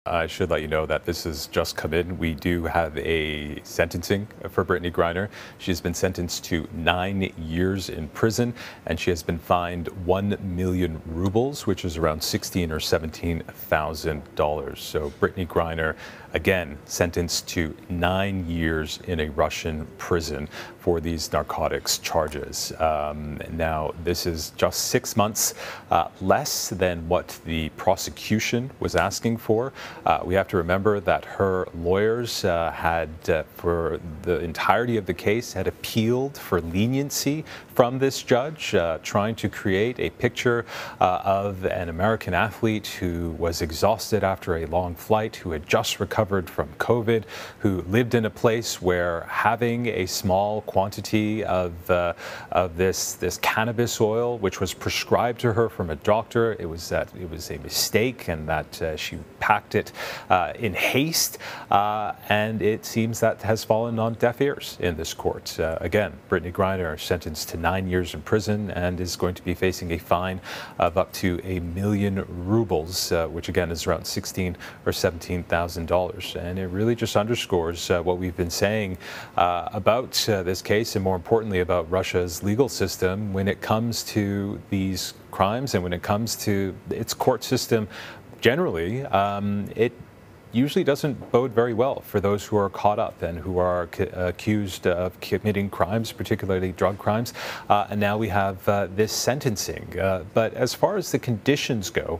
I should let you know that this has just come in. We do have a sentencing for Brittney Griner. She's been sentenced to 9 years in prison, and she has been fined 1 million rubles, which is around $16,000 or $17,000. So Brittney Griner, again, sentenced to 9 years in a Russian prison for these narcotics charges. Now, this is just 6 months less than what the prosecution was asking for. We have to remember that her lawyers had, for the entirety of the case, had appealed for leniency from this judge, trying to create a picture of an American athlete who was exhausted after a long flight, who had just recovered from COVID, who lived in a place where having a small quantity of this cannabis oil, which was prescribed to her from a doctor, it was a mistake, and that she packed it in haste, and it seems that has fallen on deaf ears in this court. Again, Brittney Griner sentenced to 9 years in prison and is going to be facing a fine of up to 1 million rubles, which again is around $16,000 or $17,000. And it really just underscores what we've been saying about this case, and more importantly about Russia's legal system when it comes to these crimes and when it comes to its court system generally. It usually doesn't bode very well for those who are caught up and who are accused of committing crimes, particularly drug crimes. And now we have this sentencing. But as far as the conditions go,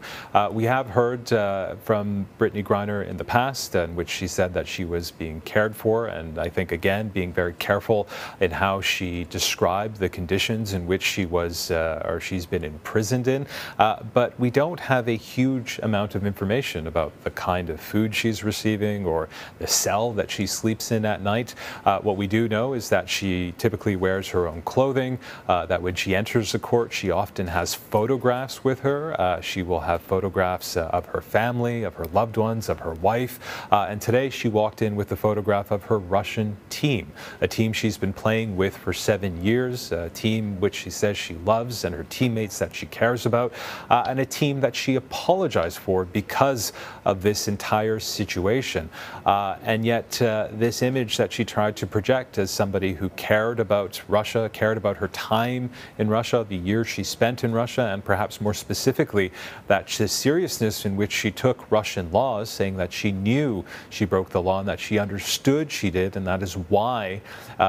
we have heard from Brittney Griner in the past, in which she said that she was being cared for, and I think, again, being very careful in how she described the conditions in which she was or she's been imprisoned in. But we don't have a huge amount of information about the kind of food she's receiving or the cell that she sleeps in at night. What we do know is that she typically wears her own clothing, that when she enters the court, she often has photographs with her. She will have photographs of her family, of her loved ones, of her wife. And today she walked in with a photograph of her Russian team, a team she's been playing with for 7 years, a team which she says she loves and her teammates that she cares about, and a team that she apologized for because of this entire situation. And yet this image that she tried to project as somebody who cared about Russia, cared about her time in Russia, the years she spent in Russia, and perhaps more specifically that the seriousness in which she took Russian laws, saying that she knew she broke the law and that she understood she did, and that is why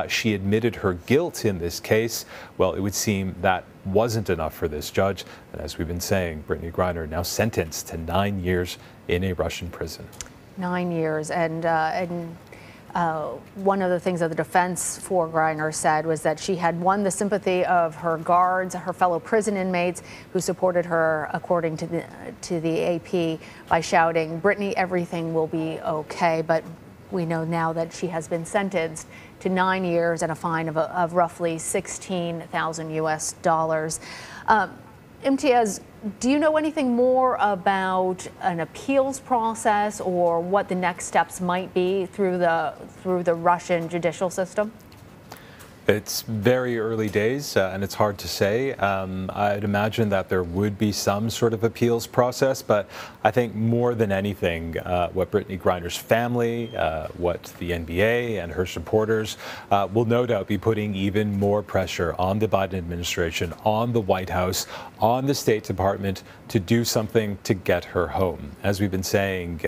she admitted her guilt in this case. Well, it would seem that wasn't enough for this judge. And as we've been saying, Brittney Griner now sentenced to 9 years in a Russian prison. 9 years. And one of the things that the defense for Griner said was that she had won the sympathy of her guards, her fellow prison inmates who supported her, according to the AP, by shouting, "Brittney, everything will be okay." But we know now that she has been sentenced to 9 years and a fine of roughly $16,000 US. Imtiaz, do you know anything more about an appeals process or what the next steps might be through the Russian judicial system? It's very early days, and it's hard to say. I'd imagine that there would be some sort of appeals process, but I think more than anything, what Brittney Griner's family, what the NBA and her supporters will no doubt be putting even more pressure on the Biden administration, on the White House, on the State Department to do something to get her home. As we've been saying,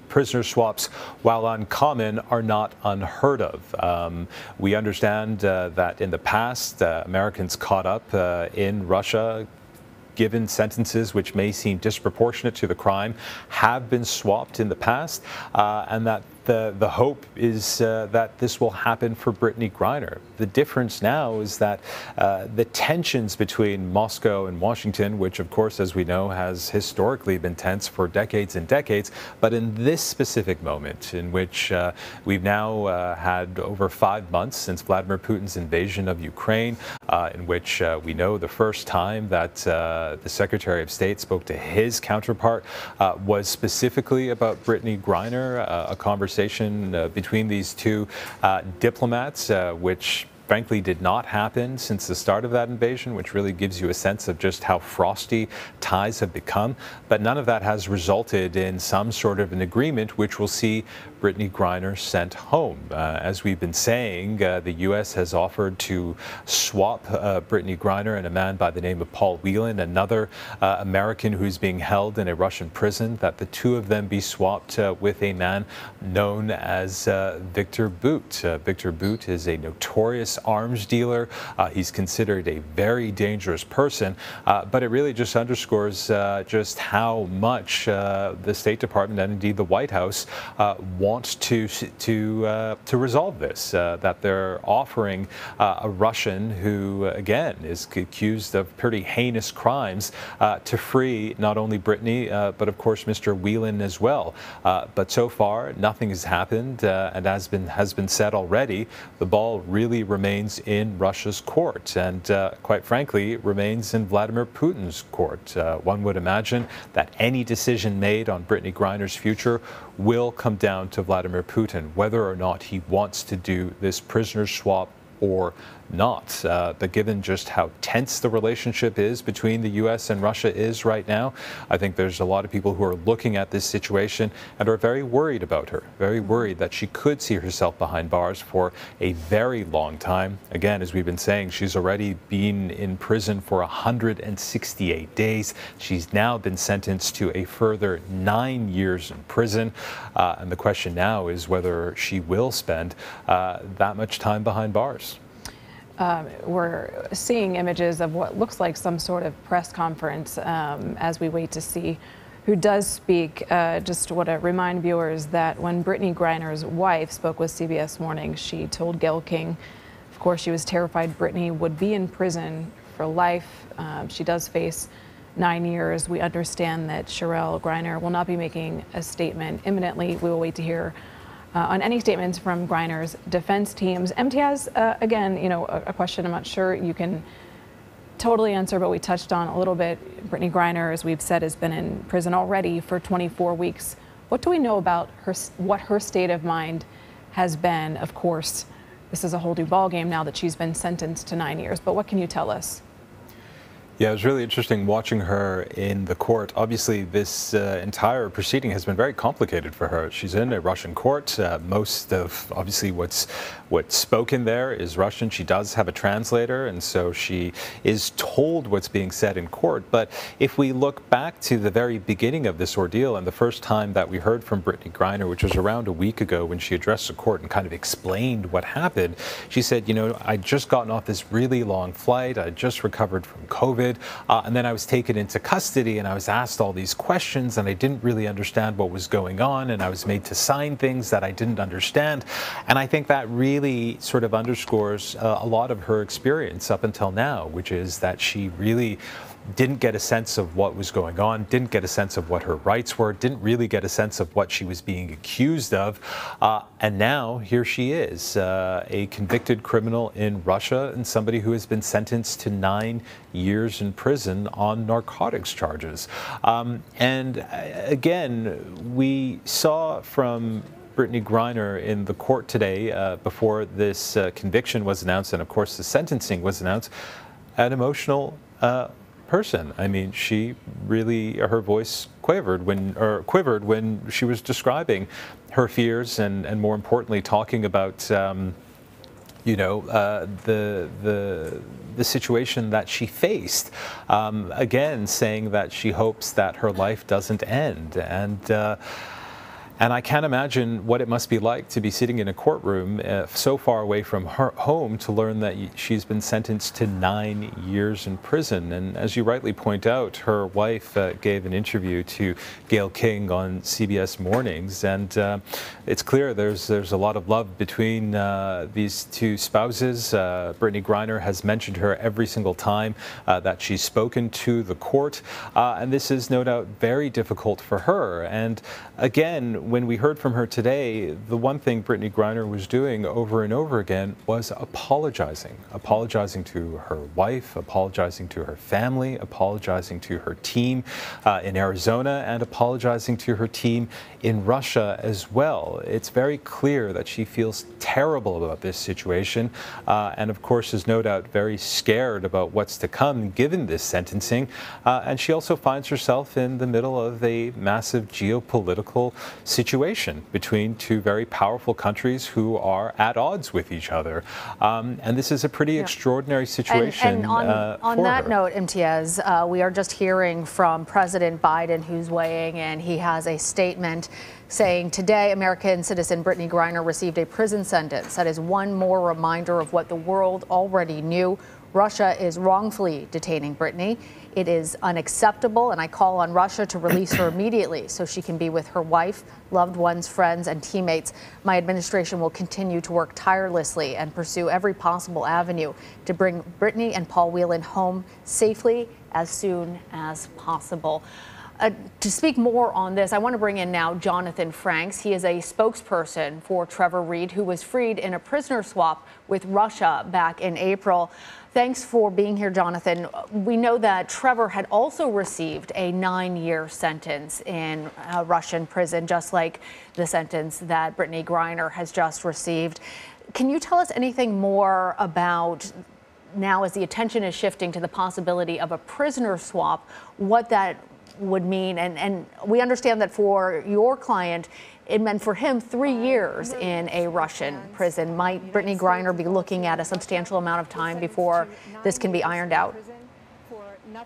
prisoner swaps, while uncommon, are not unheard of. We understand that in the past, Americans caught up in Russia, given sentences which may seem disproportionate to the crime, have been swapped in the past, and that the hope is that this will happen for Brittney Griner. The difference now is that the tensions between Moscow and Washington, which of course, as we know, has historically been tense for decades and decades, but in this specific moment in which we've now had over 5 months since Vladimir Putin's invasion of Ukraine, in which we know the first time that the Secretary of State spoke to his counterpart was specifically about Brittney Griner, a conversation between these two diplomats, which frankly did not happen since the start of that invasion, which really gives you a sense of just how frosty ties have become. But none of that has resulted in some sort of an agreement which will see Brittney Griner sent home. As we've been saying, the U.S. has offered to swap Brittney Griner and a man by the name of Paul Whelan, another American who's being held in a Russian prison, that the two of them be swapped with a man known as Viktor Bout. Viktor Bout is a notorious arms dealer. He's considered a very dangerous person, but it really just underscores just how much the State Department and indeed the White House want to resolve this. That they're offering a Russian who, again, is accused of pretty heinous crimes to free not only Brittney, but of course Mr. Whelan as well. But so far, nothing has happened, and has been said already, the ball really remains in Russia's court, and quite frankly, remains in Vladimir Putin's court. One would imagine that any decision made on Brittney Griner's future will come down to Vladimir Putin, whether or not he wants to do this prisoner swap or not. But given just how tense the relationship is between the U.S. and Russia is right now, I think there's a lot of people who are looking at this situation and are very worried about her, very worried that she could see herself behind bars for a very long time. Again, as we've been saying, she's already been in prison for 168 days. She's now been sentenced to a further 9 years in prison. And the question now is whether she will spend that much time behind bars. We're seeing images of what looks like some sort of press conference as we wait to see who does speak. Just want to remind viewers that when Brittney Griner's wife spoke with CBS Morning, she told Gayle King, of course, she was terrified Brittney would be in prison for life. She does face 9 years. We understand that Cherelle Griner will not be making a statement imminently. We will wait to hear on any statements from Griner's defense teams. Imtiaz, again, you know, a question I'm not sure you can totally answer, but we touched on a little bit. Brittney Griner, as we've said, has been in prison already for 24 weeks. What do we know about her, what her state of mind has been? Of course, this is a whole new ballgame now that she's been sentenced to 9 years, but what can you tell us? Yeah, it was really interesting watching her in the court. Obviously, this entire proceeding has been very complicated for her. She's in a Russian court. Most of, obviously, what's spoken there is Russian. She does have a translator, and so she is told what's being said in court. But if we look back to the very beginning of this ordeal and the first time that we heard from Brittney Griner, which was around a week ago when she addressed the court and kind of explained what happened, she said, you know, I'd just gotten off this really long flight. I just recovered from COVID. And then I was taken into custody and I was asked all these questions and I didn't really understand what was going on, and I was made to sign things that I didn't understand. And I think that really sort of underscores a lot of her experience up until now, which is that she really didn't get a sense of what was going on, didn't get a sense of what her rights were, didn't really get a sense of what she was being accused of. And now here she is, a convicted criminal in Russia and somebody who has been sentenced to 9 years in prison on narcotics charges. And again, we saw from Brittney Griner in the court today, before this conviction was announced and of course the sentencing was announced, an emotional person. I mean, she really, her voice quivered when she was describing her fears and more importantly, talking about you know, the situation that she faced. Again, saying that she hopes that her life doesn't end. And I can't imagine what it must be like to be sitting in a courtroom so far away from her home to learn that she's been sentenced to 9 years in prison. And as you rightly point out, her wife gave an interview to Gayle King on CBS Mornings, and it's clear there's a lot of love between these two spouses. Brittney Griner has mentioned her every single time that she's spoken to the court, and this is no doubt very difficult for her. And again, when we heard from her today, the one thing Brittney Griner was doing over and over again was apologizing to her wife, apologizing to her family, apologizing to her team in Arizona, and apologizing to her team in Russia as well. It's very clear that she feels terrible about this situation, and of course is no doubt very scared about what's to come given this sentencing. And she also finds herself in the middle of a massive geopolitical situation between two very powerful countries who are at odds with each other. And this is a pretty extraordinary situation. And on that note, Imtiaz, we are just hearing from President Biden, who's weighing in. He has a statement saying today American citizen Brittney Griner received a prison sentence. That is one more reminder of what the world already knew. Russia is wrongfully detaining Brittney. It is unacceptable, and I call on Russia to release her immediately so she can be with her wife, loved ones, friends, and teammates. My administration will continue to work tirelessly and pursue every possible avenue to bring Brittney and Paul Whelan home safely as soon as possible. To speak more on this, I want to bring in now Jonathan Franks. He is a spokesperson for Trevor Reed, who was freed in a prisoner swap with Russia back in April. Thanks for being here, Jonathan. We know that Trevor had also received a 9-year sentence in a Russian prison, just like the sentence that Brittney Griner has just received. Can you tell us anything more about, now as the attention is shifting to the possibility of a prisoner swap, what that would mean? And we understand that for your client, it meant for him 3 years in a Russian prison. Might Brittney Griner be looking at a substantial amount of time before this can be ironed out?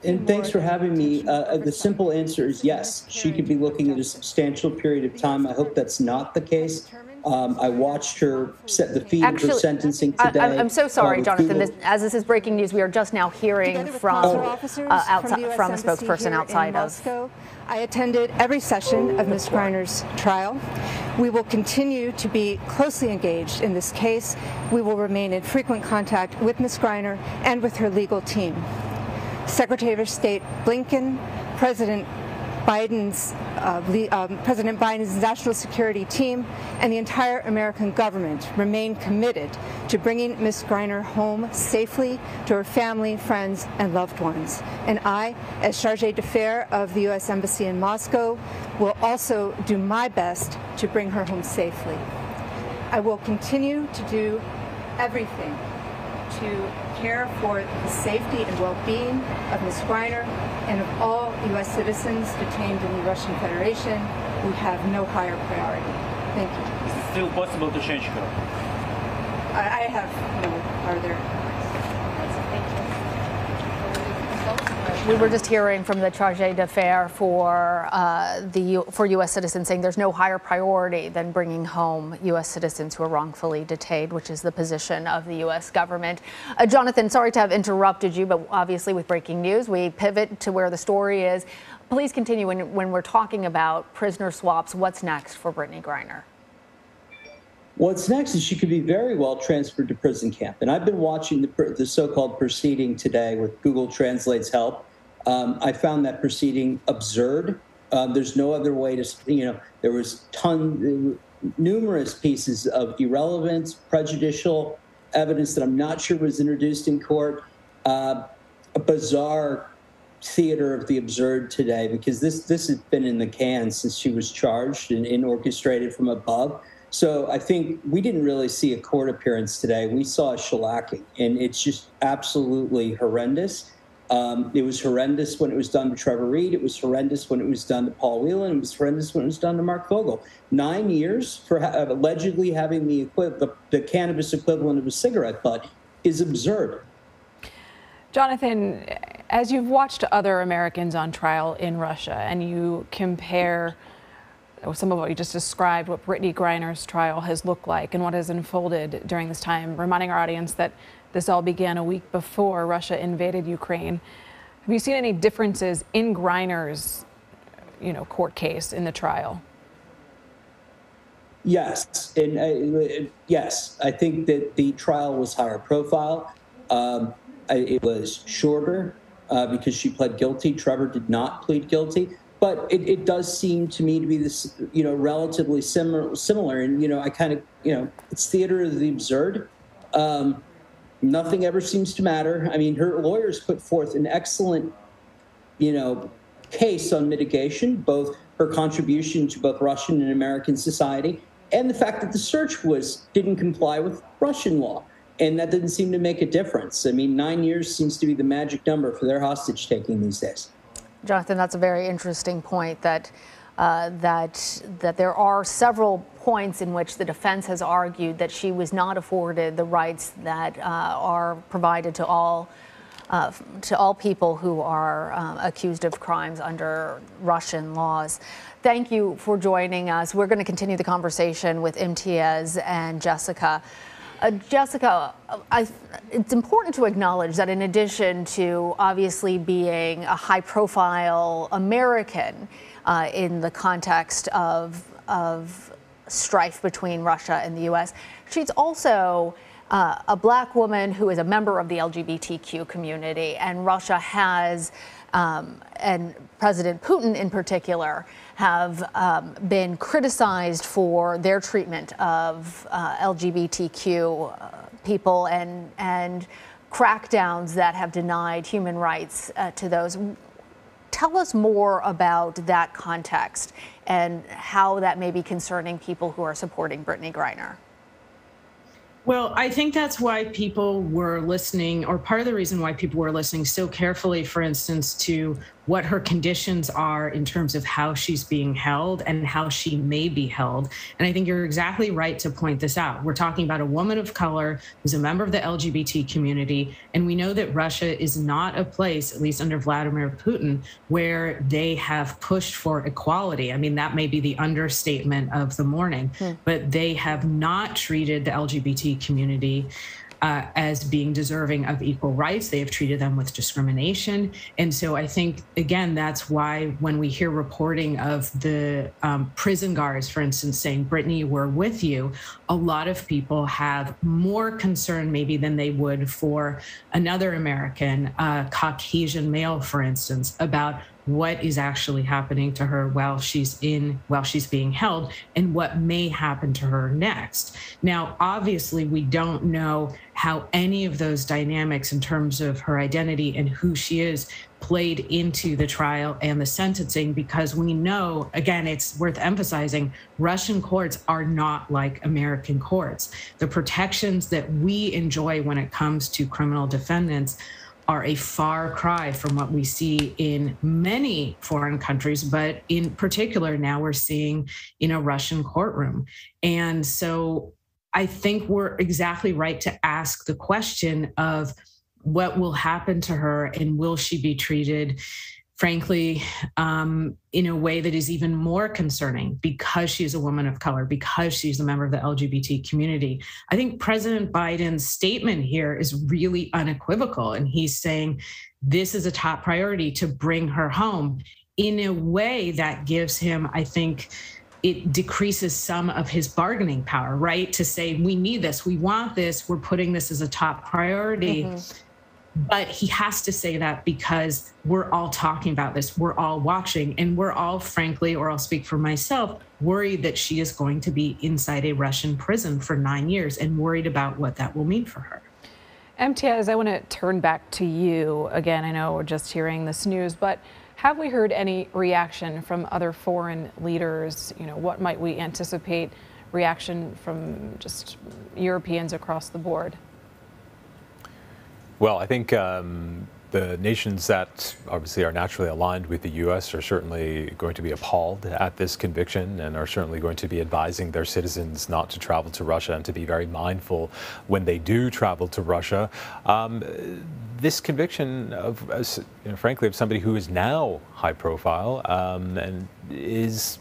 And thanks for having me. The simple answer is yes. She could be looking at a substantial period of time. I hope that's not the case. I watched her set the feed of her sentencing today. I'm so sorry, Jonathan. As this is breaking news, we are just now hearing from a spokesperson outside of Moscow. I attended every session of Ms. Griner's trial. We will continue to be closely engaged in this case. We will remain in frequent contact with Ms. Griner and with her legal team. Secretary of State Blinken, President Biden's national security team, and the entire American government remain committed to bringing Ms. Griner home safely to her family, friends, and loved ones. And I, as chargé d'affaires of the U.S. Embassy in Moscow, will also do my best to bring her home safely. I will continue to do everything to care for the safety and well-being of Ms. Griner and of all U.S. citizens detained in the Russian Federation. We have no higher priority. Thank you. Is it still possible to change her? I have no further. We were just hearing from the chargé d'affaires for U.S. citizens saying there's no higher priority than bringing home U.S. citizens who are wrongfully detained, which is the position of the U.S. government. Jonathan, sorry to have interrupted you, but obviously with breaking news, we pivot to where the story is. Please continue when we're talking about prisoner swaps. What's next for Brittney Griner? What's next is she could be very well transferred to prison camp. And I've been watching the so-called proceeding today with Google Translate's help. I found that proceeding absurd. There's no other way to, there was numerous pieces of irrelevant, prejudicial evidence that I'm not sure was introduced in court. A bizarre theater of the absurd today, because this has been in the can since she was charged and orchestrated from above. So I think we didn't really see a court appearance today. We saw a shellacking, and it's just absolutely horrendous. It was horrendous when it was done to Trevor Reed. It was horrendous when it was done to Paul Whelan. It was horrendous when it was done to Mark Vogel. 9 years for allegedly having the cannabis equivalent of a cigarette butt is absurd. Jonathan, as you've watched other Americans on trial in Russia and you compare some of what you just described, what Brittney Griner's trial has looked like and what has unfolded during this time, reminding our audience that this all began a week before Russia invaded Ukraine. Have you seen any differences in Griner's, court case in the trial? Yes, and yes, I think that the trial was higher profile. It was shorter because she pled guilty. Trevor did not plead guilty. but it does seem to me to be this, relatively similar. And, I kind of, it's theater of the absurd. Nothing ever seems to matter. I mean, her lawyers put forth an excellent, case on mitigation, both her contribution to both Russian and American society, and the fact that the search didn't comply with Russian law. And that didn't seem to make a difference. I mean, 9 years seems to be the magic number for their hostage taking these days. Jonathan, that's a very interesting point that there are several points in which the defense has argued that she was not afforded the rights that are provided to all people who are accused of crimes under Russian laws. Thank you for joining us. We're going to continue the conversation with Imtiaz and Jessica. Jessica, it's important to acknowledge that in addition to obviously being a high-profile American in the context of strife between Russia and the U.S., she's also a black woman who is a member of the LGBTQ community, and Russia has, and President Putin in particular, have been criticized for their treatment of LGBTQ people and crackdowns that have denied human rights to those. Tell us more about that context and how that may be concerning people who are supporting Brittney Griner. Well, I think that's why people were listening, or part of the reason why people were listening so carefully, for instance, to what her conditions are in terms of how she's being held and how she may be held. And I think you're exactly right to point this out. We're talking about a woman of color who's a member of the LGBT community. And we know that Russia is not a place, at least under Vladimir Putin, where they have pushed for equality. I mean, that may be the understatement of the morning, but they have not treated the LGBT community as being deserving of equal rights. They have treated them with discrimination. And so I think, again, that's why when we hear reporting of the prison guards, for instance, saying, Brittney, we're with you, a lot of people have more concern maybe than they would for another American, Caucasian male, for instance, about what is actually happening to her while she's being held and what may happen to her next. Now, obviously, we don't know how any of those dynamics in terms of her identity and who she is played into the trial and the sentencing, because we know, again, it's worth emphasizing, Russian courts are not like American courts. The protections that we enjoy when it comes to criminal defendants are a far cry from what we see in many foreign countries, but in particular now we're seeing in a Russian courtroom. And so I think we're exactly right to ask the question of what will happen to her and will she be treated, frankly, in a way that is even more concerning because she's a woman of color, because she's a member of the LGBT community. I think President Biden's statement here is really unequivocal, and he's saying this is a top priority to bring her home in a way that gives him, I think, it decreases some of his bargaining power, right? To say, we need this, we want this, we're putting this as a top priority. But he has to say that because we're all talking about this, we're all watching, and we're all, frankly, or I'll speak for myself, worried that she is going to be inside a Russian prison for 9 years and worried about what that will mean for her. Imtiaz, I want to turn back to you again. I know we're just hearing this news, but have we heard any reaction from other foreign leaders? What might we anticipate reaction from just Europeans across the board? Well, I think the nations that obviously are naturally aligned with the U.S. are certainly going to be appalled at this conviction and are certainly going to be advising their citizens not to travel to Russia and to be very mindful when they do travel to Russia. This conviction of, frankly, of somebody who is now high profile and is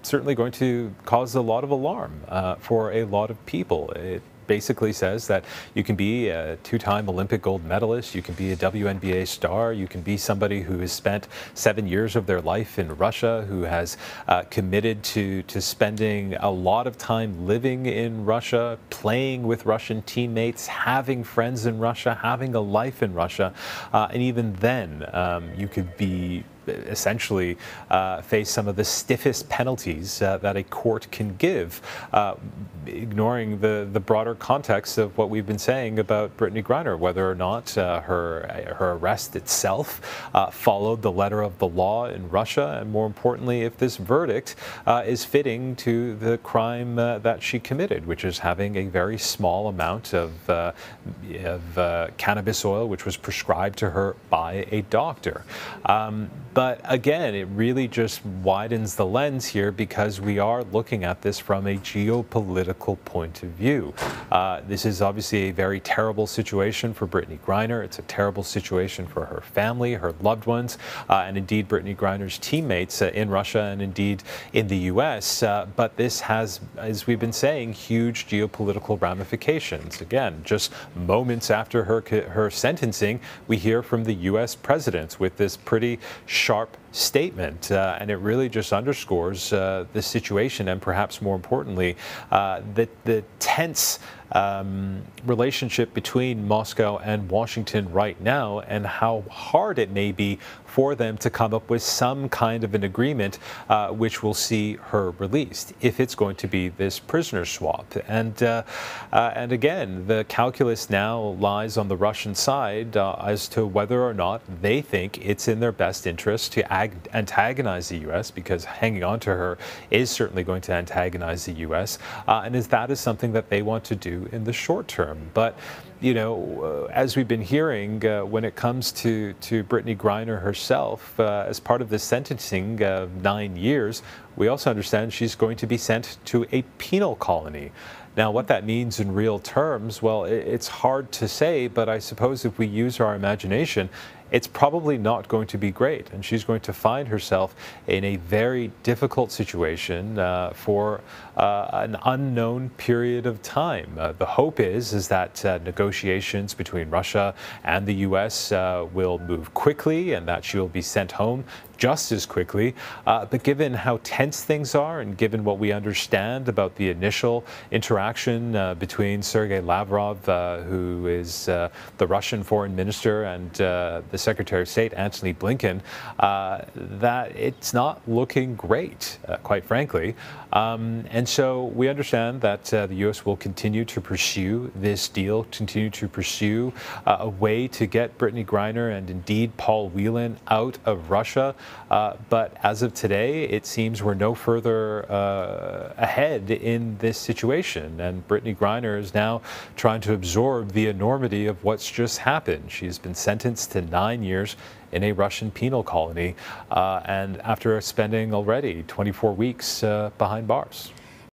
certainly going to cause a lot of alarm for a lot of people. It basically says that you can be a two-time Olympic gold medalist, you can be a WNBA star, you can be somebody who has spent 7 years of their life in Russia, who has committed to spending a lot of time living in Russia, playing with Russian teammates, having friends in Russia, having a life in Russia, and even then you could be essentially face some of the stiffest penalties that a court can give, ignoring the broader context of what we've been saying about Brittney Griner, whether or not her arrest itself followed the letter of the law in Russia, and more importantly, if this verdict is fitting to the crime that she committed, which is having a very small amount of cannabis oil, which was prescribed to her by a doctor. But again, it really just widens the lens here, because we are looking at this from a geopolitical point of view. This is obviously a very terrible situation for Brittney Griner. It's a terrible situation for her family, her loved ones, and indeed Brittney Griner's teammates in Russia and indeed in the U.S. But this has, as we've been saying, huge geopolitical ramifications. Again, just moments after her sentencing, we hear from the U.S. president with this pretty sharp statement, and it really just underscores the situation, and perhaps more importantly, the tense relationship between Moscow and Washington right now, and how hard it may be for them to come up with some kind of an agreement which will see her released, if it's going to be this prisoner swap. And again, the calculus now lies on the Russian side as to whether or not they think it's in their best interest to antagonize the U.S., because hanging on to her is certainly going to antagonize the U.S., and that is something that they want to do in the short term. But you know, as we've been hearing, when it comes to Brittney Griner herself, as part of this sentencing of 9 years, we also understand she's going to be sent to a penal colony. Now, what that means in real terms, well, it's hard to say, but I suppose if we use our imagination, it's probably not going to be great, and she's going to find herself in a very difficult situation for an unknown period of time. The hope is that negotiations between Russia and the U.S. will move quickly, and that she will be sent home just as quickly. But given how tense things are, and given what we understand about the initial interaction between Sergei Lavrov, who is the Russian foreign minister, and the Secretary of State, Antony Blinken, that it's not looking great, quite frankly. And so we understand that the U.S. will continue to pursue this deal, continue to pursue a way to get Brittney Griner and indeed Paul Whelan out of Russia. But as of today, it seems we're no further ahead in this situation. And Brittney Griner is now trying to absorb the enormity of what's just happened. She's been sentenced to 9 years in a Russian penal colony, and after spending already 24 weeks behind bars.